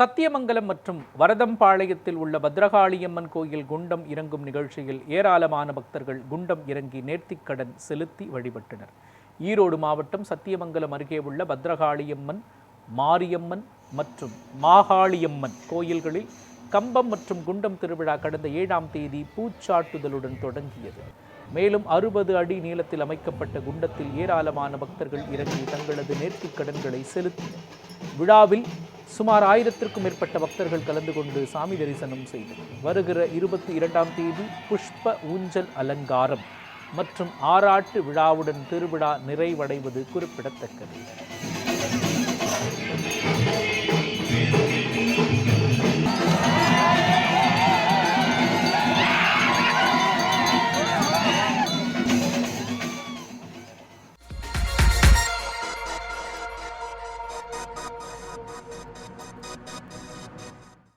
சத்தியமங்கலம் மற்றும் வரதம்பாளையத்தில் உள்ள பத்ரகாளியம்மன் கோயில் குண்டம் இறங்கும் நிகழ்ச்சியில் ஏராளமான பக்தர்கள் குண்டம் இறங்கி நேர்த்திக்கடன் செலுத்தி வழிபட்டனர். ஈரோடு மாவட்டம் சத்தியமங்கலம் அருகே உள்ள பத்ரகாளியம்மன், மாரியம்மன் மற்றும் மாகாளியம்மன் கோயில்களில் கம்பம் மற்றும் குண்டம் திருவிழா கடந்த 7ஆம் தேதி பூச்சாட்டுதலுடன் தொடங்கியது. மேலும் 60 அடி நீளத்தில் அமைக்கப்பட்ட குண்டத்தில் ஏராளமான பக்தர்கள் இறங்கி தங்களது நேர்த்திக்கடன்களை செலுத்தினர். விழாவில் சுமார் 1000க்கும் மேற்பட்ட பக்தர்கள் கலந்து கொண்டு சாமி தரிசனம் செய்தனர். வருகிற 22ஆம் தேதி புஷ்ப ஊஞ்சல் அலங்காரம் மற்றும் ஆராட்டு விழாவுடன் திருவிழா நிறைவடைவது குறிப்பிடத்தக்கது.